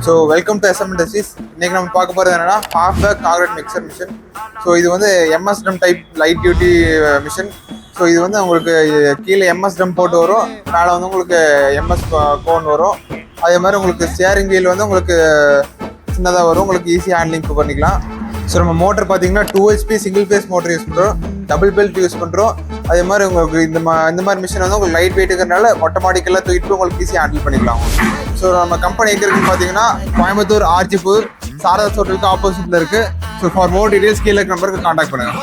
So welcome to SM Industries. இன்னைக்கு நம்ம பார்க்க போகிறது என்னன்னா half back concrete mixer machine. So இது வந்து MS drum type light duty machine. So இது வந்து உங்களுக்கு கீழே MS ட்ரம் போட்டு வரும், மேலே வந்து உங்களுக்கு MS கோன் வரும். அதே மாதிரி உங்களுக்கு ஸ்டியரிங் வீல் வந்து உங்களுக்கு சின்னதாக வரும், உங்களுக்கு ஈஸி ஹேண்ட்லிங் பண்ணிக்கலாம். ஸோ நம்ம மோட்டர் பார்த்தீங்கன்னா 2 HP single phase motor use பண்ணுறோம், டபுள் பெல்ட் யூஸ் பண்ணுறோம். அதே மாதிரி உங்களுக்கு இந்த மாதிரி மிஷின் வந்து உங்களுக்கு லைட் வெயிட்டுங்கிறனால ஆட்டோமேட்டிக்கெல்லாம் தூக்கிட்டு உங்களுக்கு ஈஸியாக ஹேண்டில் பண்ணிக்கலாம். ஸோ நம்ம கம்பெனி எங்கே இருக்குன்னு பார்த்தீங்கன்னா கோயம்புத்தூர் ஆர்ஜிபூர் சாரதாஸ் ஹோட்டலுக்கு ஆப்போசிட்டில் இருக்குது. ஸோ ஃபார் மோர் டீடைல்ஸ் கீழே நம்பருக்கு கான்டாக்ட் பண்ணுங்கள்.